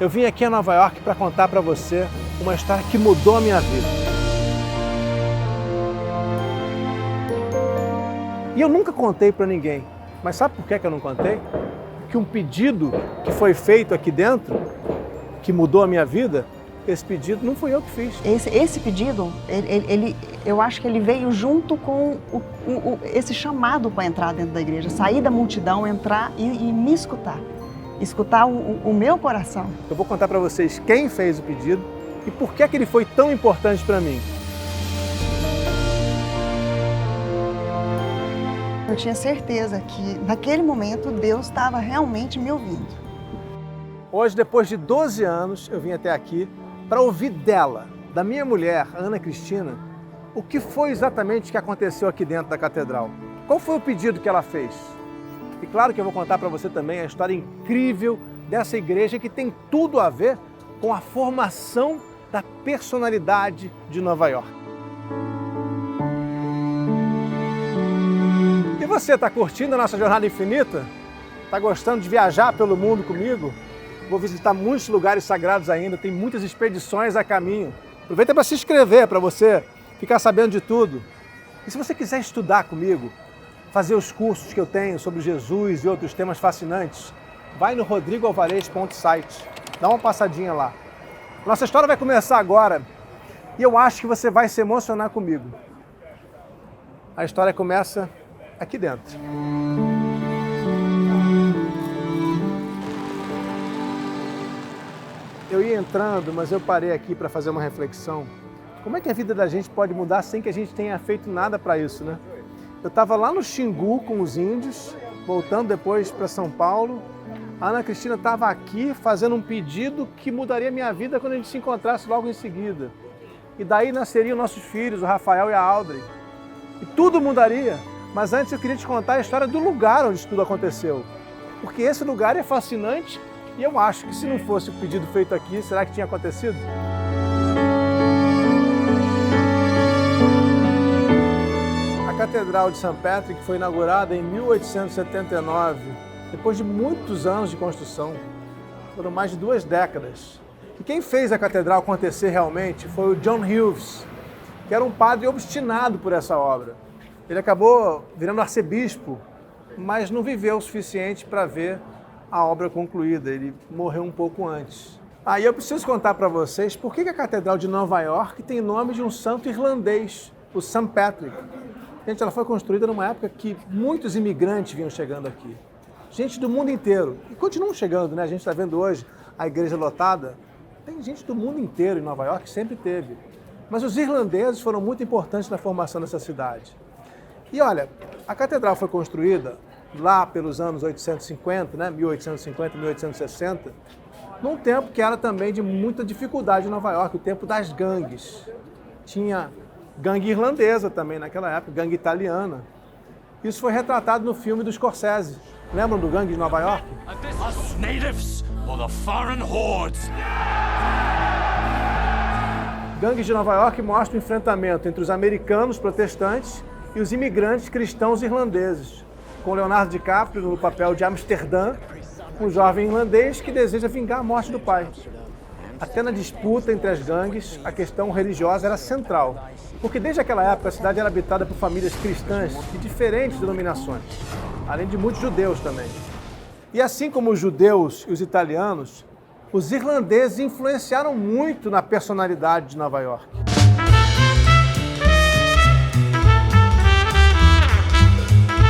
Eu vim aqui a Nova York para contar para você uma história que mudou a minha vida. E eu nunca contei para ninguém. Mas sabe por que eu não contei? Porque um pedido que foi feito aqui dentro, que mudou a minha vida, esse pedido não fui eu que fiz. Esse pedido, eu acho que ele veio junto com esse chamado para entrar dentro da igreja, sair da multidão, entrar e me escutar. Escutar o meu coração. Eu vou contar para vocês quem fez o pedido e por que ele foi tão importante para mim. Eu tinha certeza que, naquele momento, Deus estava realmente me ouvindo. Hoje, depois de 12 anos, eu vim até aqui para ouvir dela, da minha mulher, Ana Cristina, o que foi exatamente que aconteceu aqui dentro da catedral. Qual foi o pedido que ela fez? E claro que eu vou contar para você também a história incrível dessa igreja que tem tudo a ver com a formação da personalidade de Nova York. E você, está curtindo a nossa jornada infinita? Está gostando de viajar pelo mundo comigo? Vou visitar muitos lugares sagrados ainda, tem muitas expedições a caminho. Aproveita para se inscrever, para você ficar sabendo de tudo. E se você quiser estudar comigo, fazer os cursos que eu tenho sobre Jesus e outros temas fascinantes, vai no rodrigoalvarez.site, dá uma passadinha lá. Nossa história vai começar agora e eu acho que você vai se emocionar comigo. A história começa aqui dentro. Eu ia entrando, mas eu parei aqui para fazer uma reflexão. Como é que a vida da gente pode mudar sem que a gente tenha feito nada para isso, né? Eu estava lá no Xingu com os índios, voltando depois para São Paulo. A Ana Cristina estava aqui fazendo um pedido que mudaria minha vida quando a gente se encontrasse logo em seguida. E daí nasceriam nossos filhos, o Rafael e a Audrey. E tudo mudaria. Mas antes eu queria te contar a história do lugar onde tudo aconteceu. Porque esse lugar é fascinante e eu acho que se não fosse o pedido feito aqui, será que tinha acontecido? A Catedral de St. Patrick foi inaugurada em 1879, depois de muitos anos de construção. Foram mais de 2 décadas. E quem fez a catedral acontecer realmente foi o John Hughes, que era um padre obstinado por essa obra. Ele acabou virando arcebispo, mas não viveu o suficiente para ver a obra concluída. Ele morreu um pouco antes. Aí eu preciso contar para vocês por que a Catedral de Nova York tem nome de um santo irlandês, o St. Patrick. Gente, ela foi construída numa época que muitos imigrantes vinham chegando aqui. Gente do mundo inteiro. E continuam chegando, né? A gente está vendo hoje a igreja lotada. Tem gente do mundo inteiro em Nova York, sempre teve. Mas os irlandeses foram muito importantes na formação dessa cidade. E olha, a catedral foi construída lá pelos anos 850, né? 1850, 1860, num tempo que era também de muita dificuldade em Nova York, o tempo das gangues. Tinha gangue irlandesa também naquela época, gangue italiana. Isso foi retratado no filme do Scorsese. Lembram do gangue de Nova York? Us natives or the foreign hordes. Gangue de Nova York mostra o enfrentamento entre os americanos protestantes e os imigrantes cristãos irlandeses, com Leonardo DiCaprio no papel de Amsterdã, um jovem irlandês que deseja vingar a morte do pai. Até na disputa entre as gangues, a questão religiosa era central, porque desde aquela época a cidade era habitada por famílias cristãs de diferentes denominações, além de muitos judeus também. E assim como os judeus e os italianos, os irlandeses influenciaram muito na personalidade de Nova York.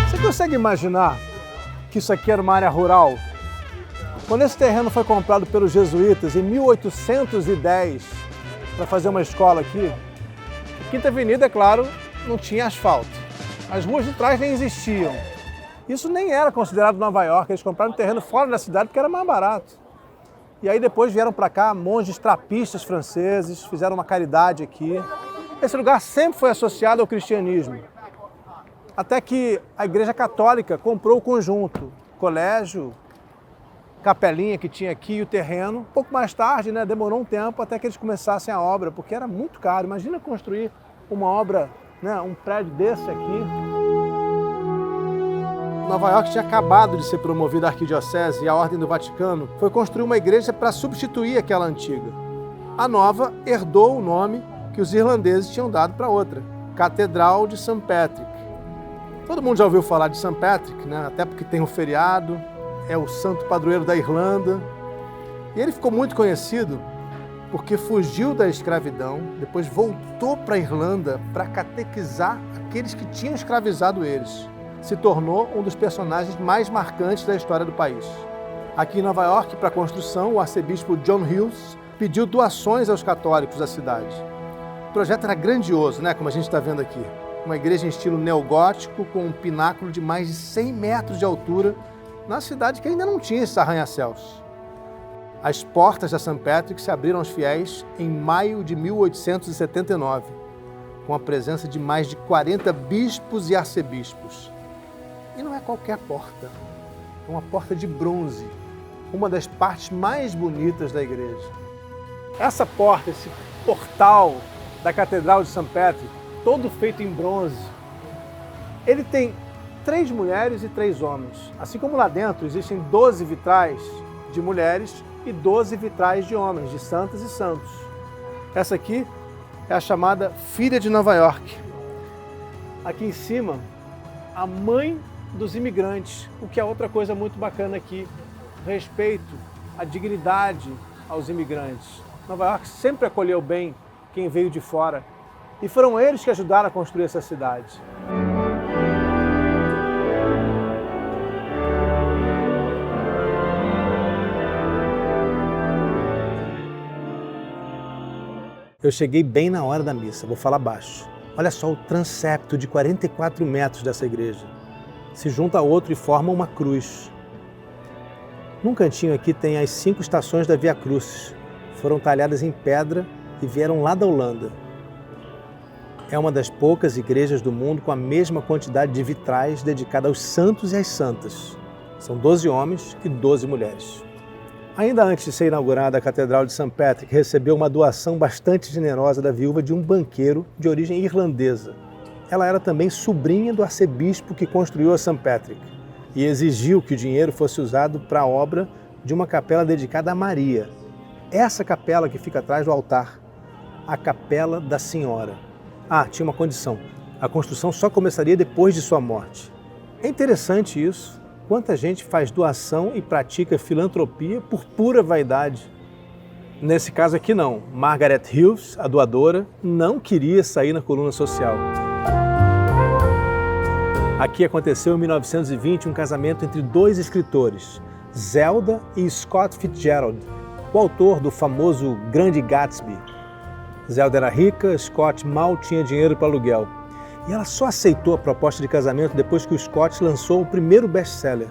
Você consegue imaginar que isso aqui era uma área rural? Quando esse terreno foi comprado pelos jesuítas em 1810 para fazer uma escola aqui, a Quinta Avenida, é claro, não tinha asfalto. As ruas de trás nem existiam. Isso nem era considerado Nova York, eles compraram um terreno fora da cidade porque era mais barato. E aí depois vieram para cá monges trapistas franceses, fizeram uma caridade aqui. Esse lugar sempre foi associado ao cristianismo. Até que a Igreja Católica comprou o conjunto, colégio, capelinha que tinha aqui e o terreno. Um pouco mais tarde, né, demorou um tempo até que eles começassem a obra, porque era muito caro. Imagina construir uma obra, né, um prédio desse aqui. Nova York tinha acabado de ser promovida a arquidiocese e a Ordem do Vaticano foi construir uma igreja para substituir aquela antiga. A nova herdou o nome que os irlandeses tinham dado para outra, Catedral de St. Patrick. Todo mundo já ouviu falar de St. Patrick, né? Até porque tem um feriado, é o santo padroeiro da Irlanda. E ele ficou muito conhecido porque fugiu da escravidão, depois voltou para a Irlanda para catequizar aqueles que tinham escravizado eles. Se tornou um dos personagens mais marcantes da história do país. Aqui em Nova York, para a construção, o arcebispo John Hughes pediu doações aos católicos da cidade. O projeto era grandioso, né? Como a gente está vendo aqui. Uma igreja em estilo neogótico, com um pináculo de mais de 100 metros de altura, na cidade que ainda não tinha esses arranha-céus. As portas da St. Patrick se abriram aos fiéis em maio de 1879, com a presença de mais de 40 bispos e arcebispos. E não é qualquer porta, é uma porta de bronze, uma das partes mais bonitas da igreja. Essa porta, esse portal da Catedral de St. Patrick, todo feito em bronze, ele tem 3 mulheres e 3 homens. Assim como lá dentro existem 12 vitrais de mulheres e 12 vitrais de homens, de santas e santos. Essa aqui é a chamada Filha de Nova York. Aqui em cima, a mãe dos imigrantes, o que é outra coisa muito bacana aqui, o respeito, a dignidade aos imigrantes. Nova York sempre acolheu bem quem veio de fora e foram eles que ajudaram a construir essa cidade. Eu cheguei bem na hora da missa, vou falar baixo. Olha só o transepto de 44 metros dessa igreja. Se junta a outro e forma uma cruz. Num cantinho aqui tem as 5 estações da Via Crucis. Foram talhadas em pedra e vieram lá da Holanda. É uma das poucas igrejas do mundo com a mesma quantidade de vitrais dedicada aos santos e às santas. São 12 homens e 12 mulheres. Ainda antes de ser inaugurada, a Catedral de St. Patrick recebeu uma doação bastante generosa da viúva de um banqueiro de origem irlandesa. Ela era também sobrinha do arcebispo que construiu a St. Patrick e exigiu que o dinheiro fosse usado para a obra de uma capela dedicada a Maria. Essa capela que fica atrás do altar, a Capela da Senhora. Ah, tinha uma condição. A construção só começaria depois de sua morte. É interessante isso. Quanta gente faz doação e pratica filantropia por pura vaidade. Nesse caso aqui não. Margaret Hughes, a doadora, não queria sair na coluna social. Aqui aconteceu em 1920 um casamento entre 2 escritores, Zelda e Scott Fitzgerald, o autor do famoso Grande Gatsby. Zelda era rica, Scott mal tinha dinheiro para aluguel. E ela só aceitou a proposta de casamento depois que o Scott lançou o primeiro best-seller.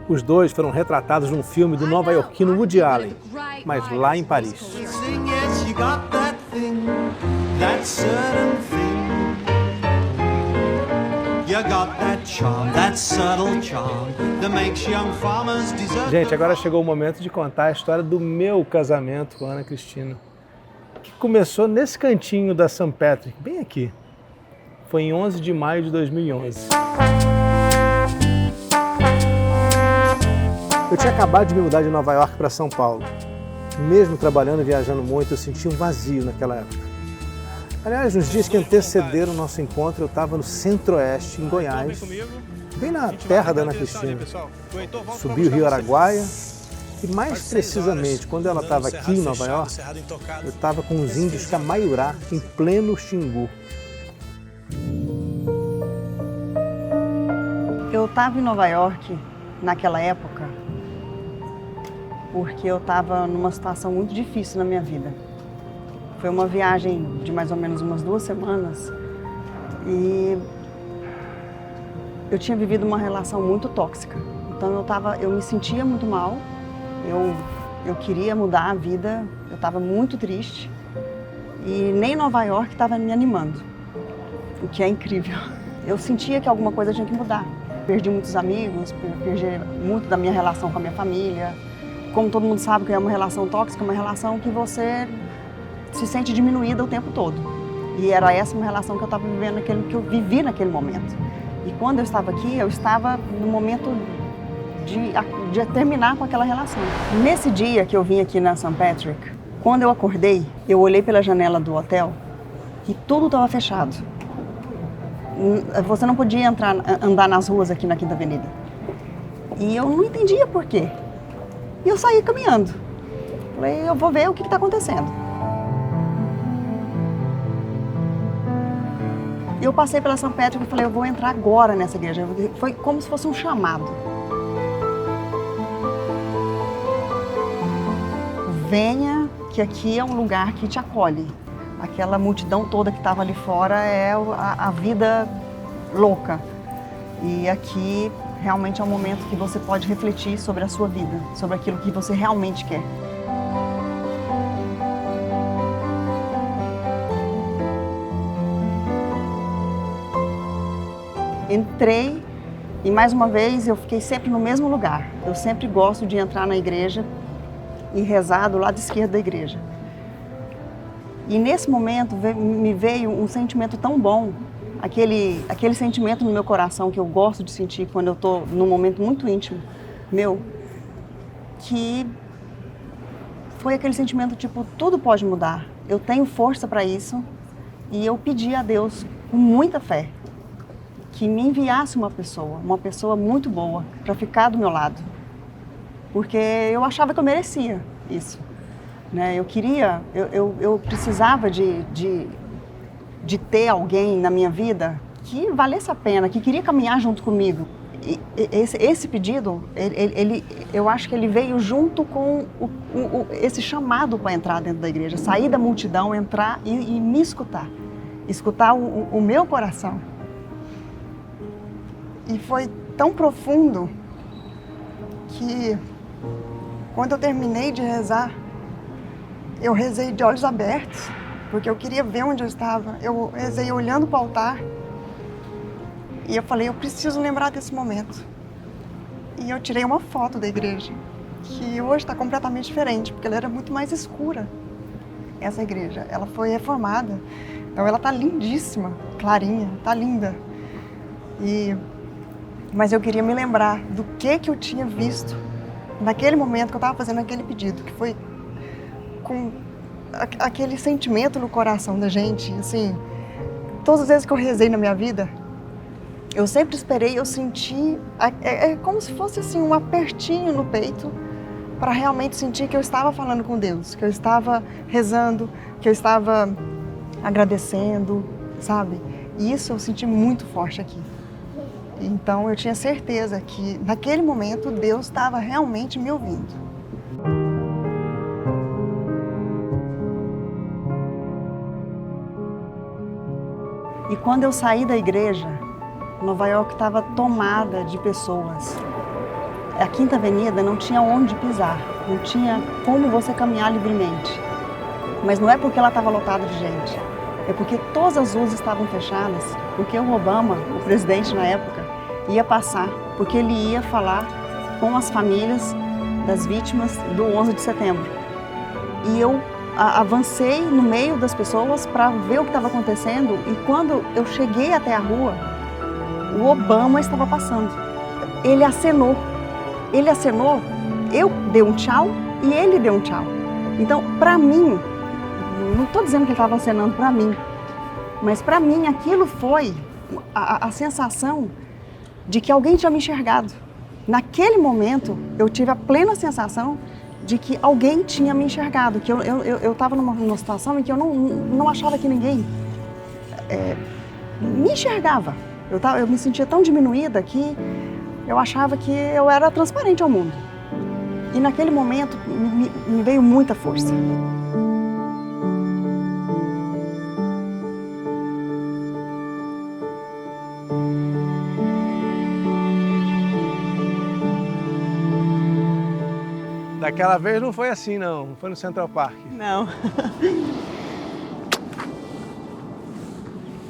Os dois foram retratados num filme do nova-iorquino Woody Allen, mas lá em Paris. Gente, agora chegou o momento de contar a história do meu casamento com a Ana Cristina, que começou nesse cantinho da St. Patrick, bem aqui. Foi em 11 de maio de 2011. Eu tinha acabado de me mudar de Nova York para São Paulo. Mesmo trabalhando e viajando muito, eu sentia um vazio naquela época. Aliás, nos dias que antecederam o nosso encontro, eu estava no Centro-Oeste, em Goiás, bem na terra da Ana Cristina. Subi o Rio Araguaia e, mais precisamente, quando ela estava aqui em Nova York, eu estava com os índios Camaiurá, em pleno Xingu. Eu estava em Nova York naquela época porque eu estava numa situação muito difícil na minha vida. Foi uma viagem de mais ou menos umas 2 semanas e eu tinha vivido uma relação muito tóxica. Então eu me sentia muito mal, eu queria mudar a vida, eu estava muito triste e nem Nova York estava me animando, o que é incrível. Eu sentia que alguma coisa tinha que mudar. Perdi muitos amigos, perdi muito da minha relação com a minha família. Como todo mundo sabe que é uma relação tóxica, uma relação que você se sente diminuída o tempo todo. E era essa uma relação que eu estava vivendo, que eu vivi naquele momento. E quando eu estava aqui, eu estava no momento de terminar com aquela relação. Nesse dia que eu vim aqui na St. Patrick, quando eu acordei, eu olhei pela janela do hotel e tudo estava fechado. Você não podia andar nas ruas aqui na Quinta Avenida. E eu não entendia por quê. E eu saí caminhando. Falei, eu vou ver o que está acontecendo. Eu passei pela St. Patrick e falei, eu vou entrar agora nessa igreja. Foi como se fosse um chamado. Venha, que aqui é um lugar que te acolhe. Aquela multidão toda que estava ali fora é a vida louca. E aqui realmente é um momento que você pode refletir sobre a sua vida, sobre aquilo que você realmente quer. Entrei e mais uma vez eu fiquei sempre no mesmo lugar. Eu sempre gosto de entrar na igreja e rezar do lado esquerdo da igreja. E nesse momento me veio um sentimento tão bom, aquele sentimento no meu coração que eu gosto de sentir quando eu estou num momento muito íntimo meu, que foi aquele sentimento tipo, tudo pode mudar, eu tenho força para isso, e eu pedi a Deus com muita fé que me enviasse uma pessoa muito boa para ficar do meu lado, porque eu achava que eu merecia isso, né? Eu precisava de ter alguém na minha vida que valesse a pena, que queria caminhar junto comigo. E esse pedido, eu acho que ele veio junto com esse chamado para entrar dentro da igreja, sair da multidão, entrar e me escutar o meu coração. E foi tão profundo que quando eu terminei de rezar, eu rezei de olhos abertos, porque eu queria ver onde eu estava. Eu rezei olhando para o altar e eu falei, eu preciso lembrar desse momento. E eu tirei uma foto da igreja, que hoje está completamente diferente, porque ela era muito mais escura, essa igreja. Ela foi reformada, então ela está lindíssima, clarinha, está linda. Mas eu queria me lembrar do que eu tinha visto naquele momento que eu estava fazendo aquele pedido, que foi com aquele sentimento no coração da gente, assim, todas as vezes que eu rezei na minha vida, eu sempre esperei, eu senti, é como se fosse assim um apertinho no peito para realmente sentir que eu estava falando com Deus, que eu estava rezando, que eu estava agradecendo, sabe? E isso eu senti muito forte aqui. Então eu tinha certeza que naquele momento Deus estava realmente me ouvindo. E quando eu saí da igreja, Nova York estava tomada de pessoas. A Quinta Avenida não tinha onde pisar, não tinha como você caminhar livremente. Mas não é porque ela estava lotada de gente, é porque todas as luzes estavam fechadas, porque o Obama, o presidente na época, ia passar, porque ele ia falar com as famílias das vítimas do 11 de setembro. E eu avancei no meio das pessoas para ver o que estava acontecendo, e quando eu cheguei até a rua, o Obama estava passando. Ele acenou, eu dei um tchau e ele deu um tchau. Então, para mim, não estou dizendo que ele estava acenando para mim, mas para mim aquilo foi a sensação de que alguém tinha me enxergado. Naquele momento, eu tive a plena sensação de que alguém tinha me enxergado, que eu estava numa situação em que eu não achava que ninguém me enxergava. Eu me sentia tão diminuída que eu achava que eu era transparente ao mundo. E naquele momento, me veio muita força. Daquela vez não foi assim, não foi no Central Park. Não.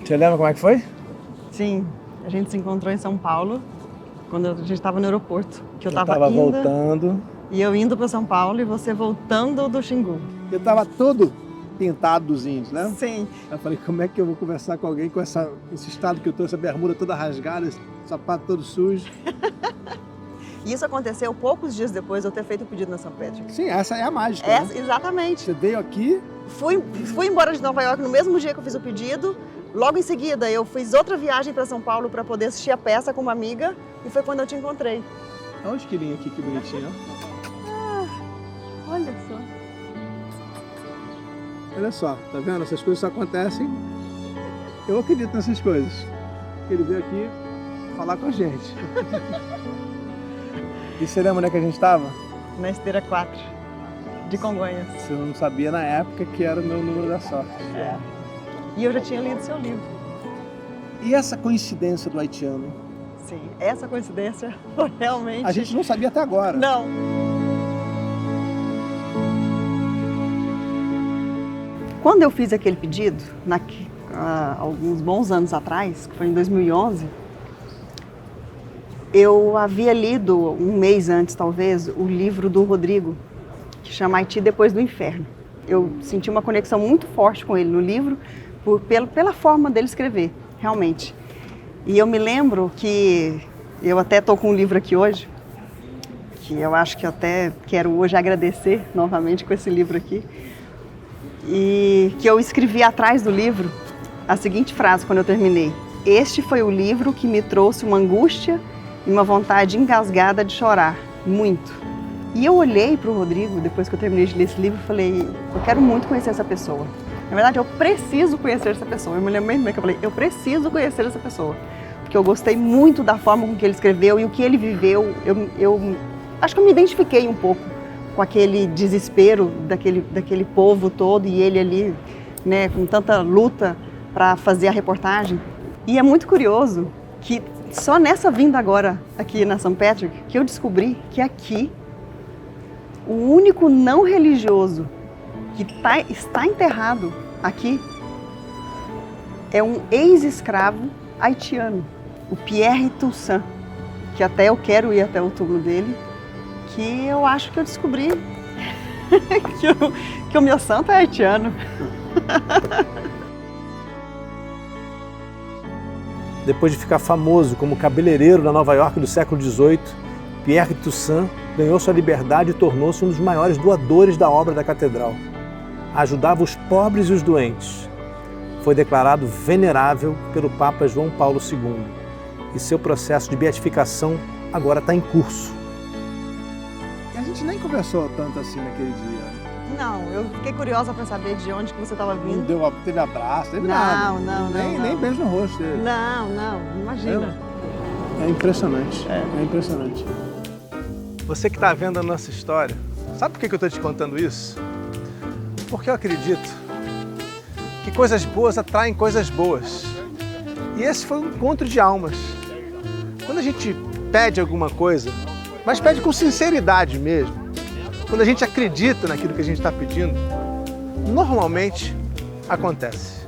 Você lembra como é que foi? Sim, a gente se encontrou em São Paulo, quando a gente estava no aeroporto. Que eu estava voltando. E eu indo para São Paulo e você voltando do Xingu. Eu estava todo pintado dos índios, né? Sim. Eu falei, como é que eu vou conversar com alguém com esse estado que eu tô, essa bermuda toda rasgada, esse sapato todo sujo? E isso aconteceu poucos dias depois de eu ter feito o pedido na St. Patrick. Sim, essa é a mágica, né? Exatamente. Você veio aqui... Fui embora de Nova York no mesmo dia que eu fiz o pedido. Logo em seguida, eu fiz outra viagem para São Paulo para poder assistir a peça com uma amiga. E foi quando eu te encontrei. Olha o esquilinho aqui, que bonitinho. Olha só. Olha só, tá vendo? Essas coisas só acontecem. Eu acredito nessas coisas. Ele veio aqui falar com a gente. E você lembra onde é que a gente estava? Na esteira 4, de Congonhas. Você não sabia na época que era o meu número da sorte. É. E eu já tinha lido seu livro. E essa coincidência do haitiano? Sim, essa coincidência foi realmente... A gente não sabia até agora. Não. Quando eu fiz aquele pedido, alguns bons anos atrás, que foi em 2011, eu havia lido, um mês antes talvez, o livro do Rodrigo, que chama Haiti Depois do Inferno. Eu senti uma conexão muito forte com ele no livro, pela forma dele escrever, realmente. E eu me lembro que, eu até estou com um livro aqui hoje, que eu acho que eu até quero hoje agradecer novamente com esse livro aqui, e que eu escrevi atrás do livro a seguinte frase quando eu terminei: "Este foi o livro que me trouxe uma angústia e uma vontade engasgada de chorar, muito." E eu olhei para o Rodrigo, depois que eu terminei de ler esse livro, e falei, eu quero muito conhecer essa pessoa. Na verdade, eu preciso conhecer essa pessoa. Eu me lembro mesmo que eu falei, eu preciso conhecer essa pessoa. Porque eu gostei muito da forma com que ele escreveu e o que ele viveu. Eu acho que eu me identifiquei um pouco com aquele desespero daquele povo todo e ele ali, né, com tanta luta para fazer a reportagem. E é muito curioso que só nessa vinda agora aqui na St. Patrick que eu descobri que aqui o único não religioso que está enterrado aqui é um ex-escravo haitiano, o Pierre Toussaint, que até eu quero ir até o túmulo dele, que eu acho que eu descobri que o meu santo é haitiano. Depois de ficar famoso como cabeleireiro na Nova York do século XVIII, Pierre Toussaint ganhou sua liberdade e tornou-se um dos maiores doadores da obra da catedral. Ajudava os pobres e os doentes. Foi declarado venerável pelo Papa João Paulo II e seu processo de beatificação agora está em curso. A gente nem conversou tanto assim naquele dia. Não, eu fiquei curiosa para saber de onde que você estava vindo. Não teve abraço, teve nada. Não. Nem beijo no rosto dele. Não, imagina. É impressionante, é impressionante. Você que está vendo a nossa história, sabe por que eu estou te contando isso? Porque eu acredito que coisas boas atraem coisas boas. E esse foi um encontro de almas. Quando a gente pede alguma coisa, mas pede com sinceridade mesmo, quando a gente acredita naquilo que a gente está pedindo, normalmente acontece.